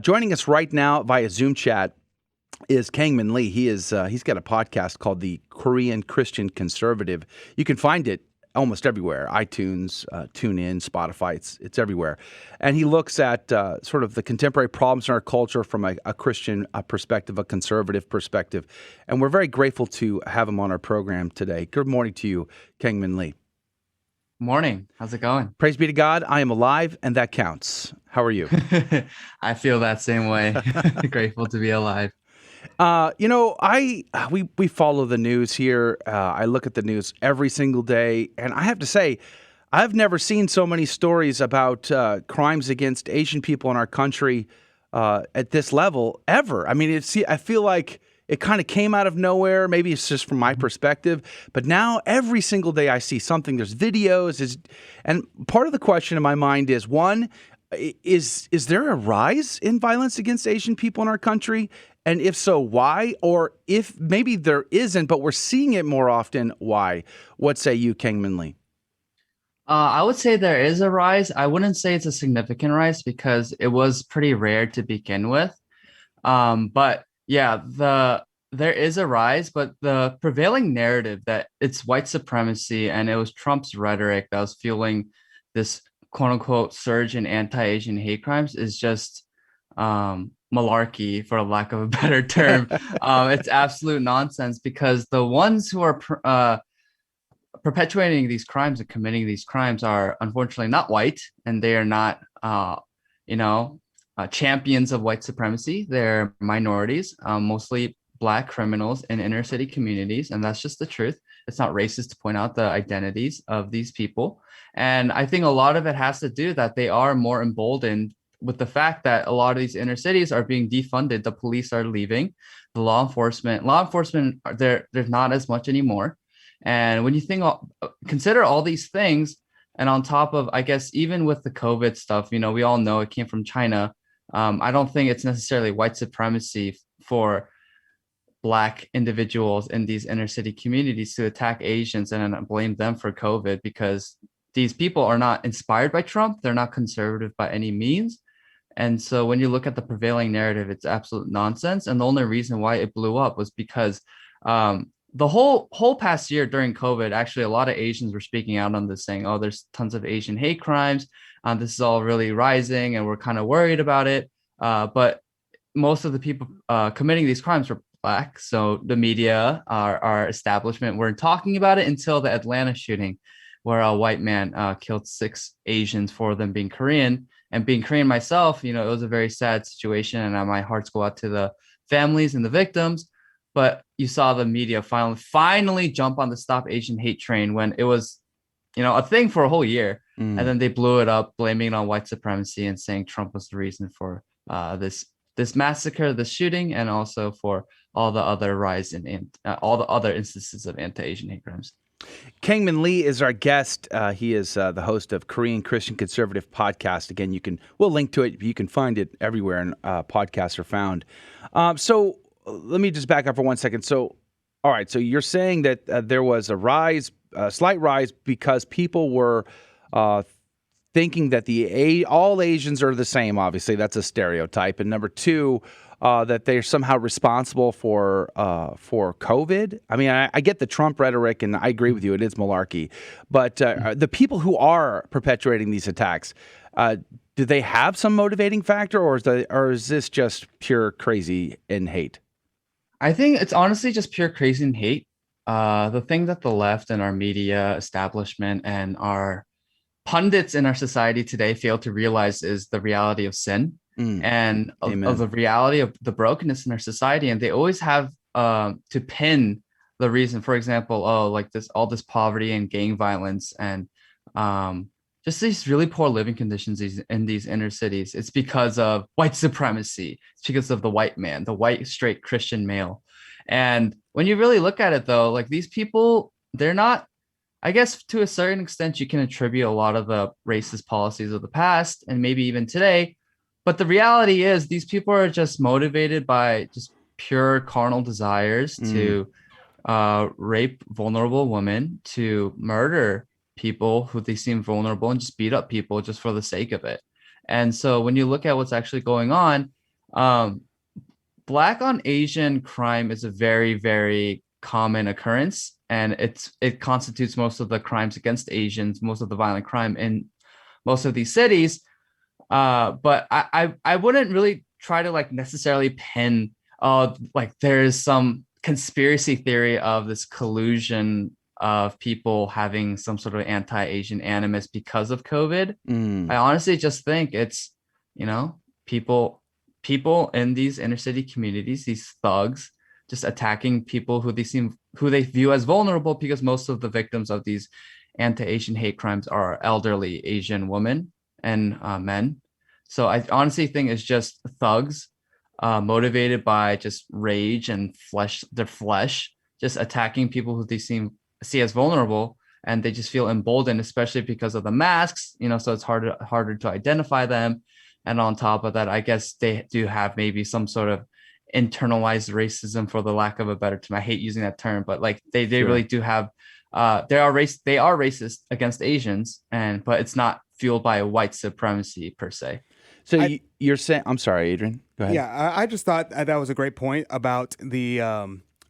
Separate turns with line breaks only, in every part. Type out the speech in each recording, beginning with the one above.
Joining us right now via Zoom chat is Kangmin Lee. He's got a podcast called the Korean Christian Conservative. You can find it almost everywhere: iTunes, TuneIn, Spotify. It's everywhere, and he looks at sort of the contemporary problems in our culture from a Christian perspective, a conservative perspective, and we're very grateful to have him on our program today. Good morning to you, Kangmin Lee.
Morning. How's it going?
Praise be to God. I am alive, and that counts. How are you?
I feel that same way. Grateful to be alive.
We follow the news here. I look at the news every single day, and I have to say, I've never seen so many stories about crimes against Asian people in our country at this level ever. I mean, I feel like it kind of came out of nowhere. Maybe it's just from my perspective, but now every single day I see something. There's videos, and part of the question in my mind is one. Is there a rise in violence against Asian people in our country? And if so, why? Or if maybe there isn't, but we're seeing it more often, why? What say you, Kangmin Lee?
I would say there is a rise. I wouldn't say it's a significant rise because it was pretty rare to begin with. But yeah, there is a rise, but the prevailing narrative that it's white supremacy and it was Trump's rhetoric that was fueling this quote unquote surge in anti-Asian hate crimes is just malarkey, for lack of a better term. It's absolute nonsense because the ones who are perpetuating these crimes and committing these crimes are unfortunately not white, and they are not, champions of white supremacy. They're minorities, mostly Black criminals in inner city communities, and that's just the truth. It's not racist to point out the identities of these people. And I think a lot of it has to do that they are more emboldened with the fact that a lot of these inner cities are being defunded. The police are leaving, the law enforcement, there's not as much anymore. And when you consider all these things, and on top of, I guess, even with the COVID stuff, we all know it came from China. I don't think it's necessarily white supremacy for Black individuals in these inner city communities to attack Asians and then blame them for COVID, because these people are not inspired by Trump. They're not conservative by any means. And so when you look at the prevailing narrative, it's absolute nonsense. And the only reason why it blew up was because the whole past year during COVID, actually, a lot of Asians were speaking out on this, saying, "Oh, there's tons of Asian hate crimes. This is all really rising, and we're kind of worried about it." But most of the people committing these crimes were Black. So the media, our establishment, weren't talking about it until the Atlanta shooting, where a white man killed 6 Asians, 4 of them being Korean. And being Korean myself, it was a very sad situation, and my hearts go out to the families and the victims. But you saw the media finally jump on the Stop Asian Hate train when it was, a thing for a whole year. And then they blew it up, blaming it on white supremacy and saying Trump was the reason for this massacre, this shooting, and also for all the other all the other instances of anti-Asian hate crimes.
Kangmin Lee is our guest. He is the host of Korean Christian Conservative Podcast. Again, we'll link to it. You can find it everywhere, and podcasts are found. So let me just back up for 1 second. So, all right. So you're saying that there was a slight rise, because people were thinking that all Asians are the same. Obviously, that's a stereotype. And number two, that they're somehow responsible for COVID. I mean, I get the Trump rhetoric, and I agree with you. It is malarkey. But the people who are perpetuating these attacks, do they have some motivating factor, or is this just pure crazy and hate?
I think it's honestly just pure crazy and hate. The thing that the left and our media establishment and our pundits in our society today fail to realize is the reality of sin and of the reality of the brokenness in our society. And they always have to pin the reason, for example, like all this poverty and gang violence and just these really poor living conditions in these inner cities. It's because of white supremacy. It's because of the white man, the white straight Christian male. And when you really look at it, though, like these people, they're not, I guess to a certain extent, you can attribute a lot of the racist policies of the past and maybe even today. But the reality is these people are just motivated by just pure carnal desires to rape vulnerable women, to murder people who they seem vulnerable, and just beat up people just for the sake of it. And so when you look at what's actually going on, um, Black on Asian crime is a very, very common occurrence, and it constitutes most of the crimes against Asians, most of the violent crime in most of these cities. But I wouldn't really try to like necessarily pin like there's some conspiracy theory of this collusion of people having some sort of anti-Asian animus because of COVID. I
Mm,
honestly just think it's, you know, people in these inner city communities, these thugs, just attacking people who they view as vulnerable, because most of the victims of these anti-Asian hate crimes are elderly Asian women and men. So I honestly think it's just thugs, motivated by just rage and their flesh, just attacking people who they see as vulnerable, and they just feel emboldened, especially because of the masks. So it's harder to identify them. And on top of that, I guess they do have maybe some sort of internalized racism, for the lack of a better term. I hate using that term, but like they really
sure.
do have they are racist against Asians, but it's not fueled by white supremacy per se.
So
I
you're saying, I'm sorry, Adrian. Go ahead.
Yeah, I just thought that was a great point about the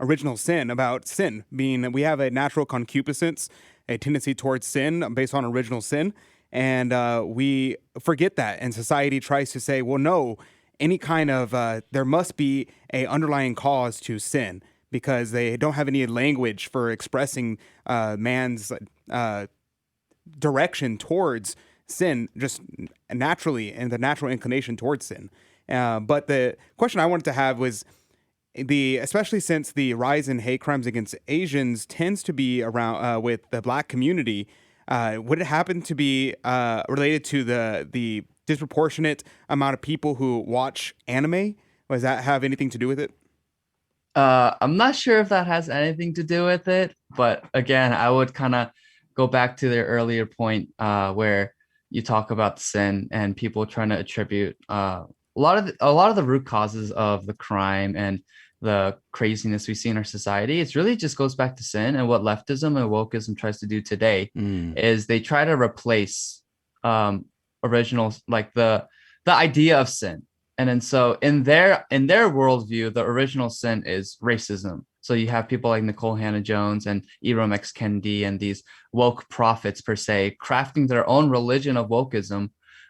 original sin, about sin being that we have a natural concupiscence, a tendency towards sin based on original sin. And we forget that. And society tries to say, well, no, any kind of, there must be a underlying cause to sin, because they don't have any language for expressing man's direction towards sin just naturally, and the natural inclination towards sin. But the question I wanted to have was especially since the rise in hate crimes against Asians tends to be around with the Black community. Would it happen to be related to the disproportionate amount of people who watch anime? Does that have anything to do with it?
I'm not sure if that has anything to do with it, but again, I would kind of go back to the earlier point where you talk about sin and people trying to attribute a lot of the root causes of the crime and the craziness we see in our society. It really just goes back to sin, and what leftism and wokeism tries to do today
Mm,
is they try to replace original, like the idea of sin. And then so in their worldview, the original sin is racism. So you have people like Nicole Hannah Jones and Ibram X. Kendi and these woke prophets per se, crafting their own religion of wokeism,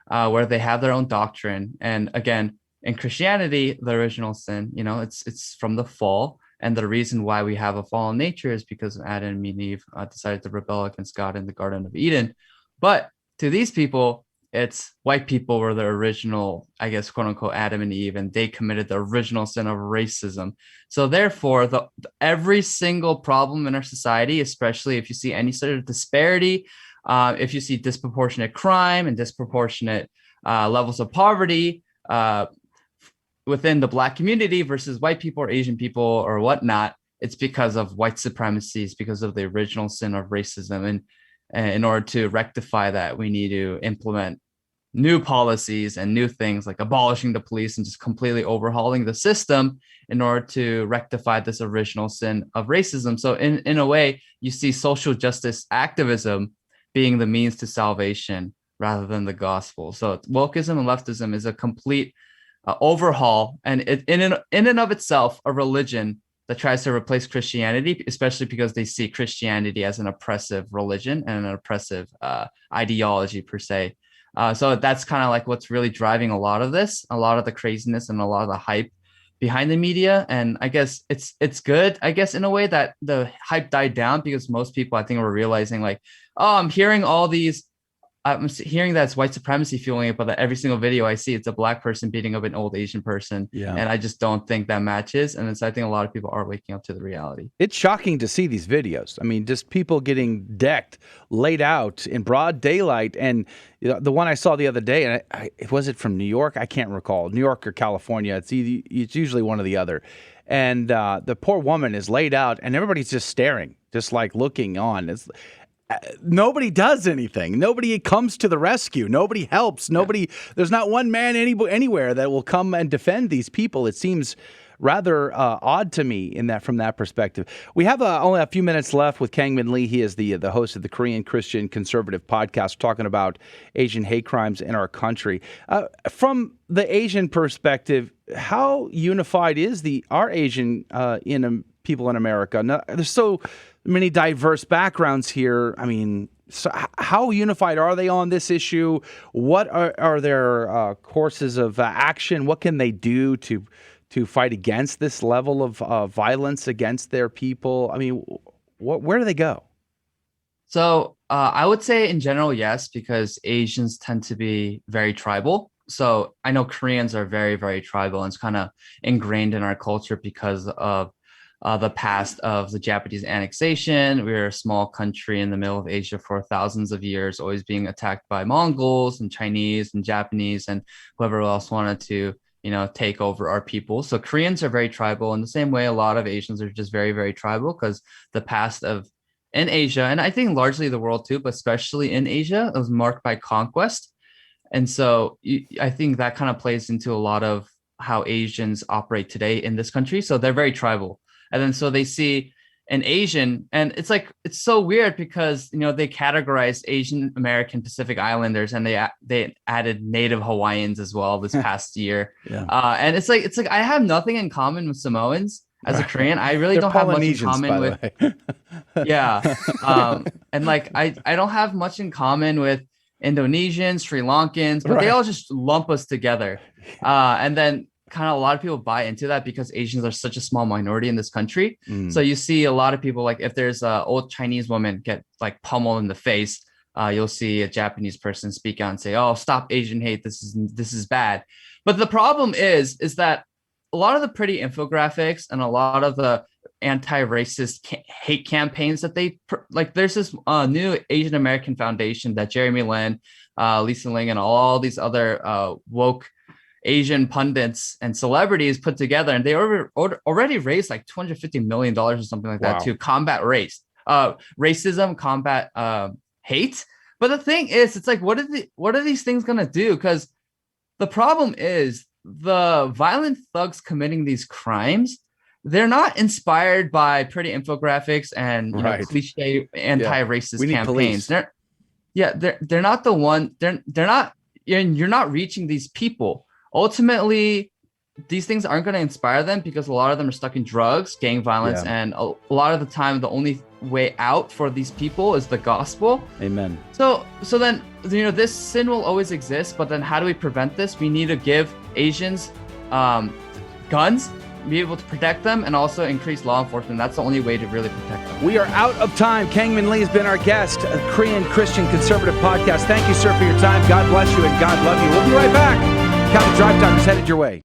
where they have their own doctrine. And again, in Christianity, the original sin, it's from the fall. And the reason why we have a fallen nature is because Adam and Eve decided to rebel against God in the Garden of Eden. But to these people, it's white people were the original, I guess, quote unquote, Adam and Eve, and they committed the original sin of racism. So therefore, every single problem in our society, especially if you see any sort of disparity, if you see disproportionate crime and disproportionate levels of poverty within the Black community versus white people or Asian people or whatnot, it's because of white supremacy. It's because of the original sin of racism. And in order to rectify that, we need to implement new policies and new things like abolishing the police and just completely overhauling the system in order to rectify this original sin of racism. So in a way, you see social justice activism being the means to salvation rather than the gospel. So wokeism and leftism is a complete overhaul, and in and of itself, a religion that tries to replace Christianity, especially because they see Christianity as an oppressive religion and an oppressive ideology per se. So that's kind of like what's really driving a lot of this, a lot of the craziness and a lot of the hype behind the media. And I guess it's good, I guess, in a way that the hype died down, because most people, I think, were realizing like, oh, I'm hearing that it's white supremacy fueling it, but that every single video I see, it's a Black person beating up an old Asian person.
yeah.
And I just don't think that matches. And so I think a lot of people are waking up to the reality.
It's shocking to see these videos. I mean, just people getting decked, laid out in broad daylight. And the one I saw the other day, and was it from New York? I can't recall. New York or California. It's usually one or the other. And the poor woman is laid out, and everybody's just staring, just like looking on. Nobody does anything. Nobody comes to the rescue. Nobody helps. Nobody. There's not one man anywhere that will come and defend these people. It seems rather odd to me from that perspective. We have only a few minutes left with Kangmin Lee. He is the host of the Korean Christian Conservative podcast, talking about Asian hate crimes in our country. From the Asian perspective, how unified is our Asian people in America? Now, there's so many diverse backgrounds here. I mean, so how unified are they on this issue? What are their courses of action? What can they do to fight against this level of violence against their people? I mean, where do they go?
So I would say in general, yes, because Asians tend to be very tribal. So I know Koreans are very, very tribal, and it's kind of ingrained in our culture because of the past of the Japanese annexation. We're a small country in the middle of Asia for thousands of years, always being attacked by Mongols and Chinese and Japanese and whoever else wanted to, take over our people. So Koreans are very tribal in the same way a lot of Asians are just very, very tribal, because the past in Asia, and I think largely the world too, but especially in Asia, it was marked by conquest. And so I think that kind of plays into a lot of how Asians operate today in this country. So they're very tribal. And then so they see an Asian, and it's so weird because, they categorized Asian American Pacific Islanders, and they added Native Hawaiians as well this past year. Yeah. And it's like I have nothing in common with Samoans as a Korean. I really don't have much in common with. Yeah. And I don't have much in common with Indonesians, Sri Lankans, but they all just lump us together. And then kind of a lot of people buy into that because Asians are such a small minority in this country. So you see a lot of people, if there's an old Chinese woman get pummeled in the face, you'll see a Japanese person speak out and say, "Oh, stop Asian hate. This is bad." But the problem is that a lot of the pretty infographics and a lot of the anti-racist hate campaigns that there's this new Asian American foundation that Jeremy Lin, Lisa Ling, and all these other woke Asian pundits and celebrities put together, and they already raised $250 million or something like that to combat racism, combat hate. But the thing is, it's what are these things gonna do? Because the problem is the violent thugs committing these crimes, they're not inspired by pretty infographics and cliche anti-racist campaigns. They're not the one. They're not. You're not reaching these people. Ultimately, these things aren't going to inspire them because a lot of them are stuck in drugs, gang violence, and a lot of the time, the only way out for these people is the gospel.
Amen.
So then, this sin will always exist, but then how do we prevent this? We need to give Asians guns, be able to protect them, and also increase law enforcement. That's the only way to really protect them.
We are out of time. Kangmin Lee has been our guest, a Korean Christian Conservative podcast. Thank you, sir, for your time. God bless you and God love you. We'll be right back. County Drive Time is headed your way.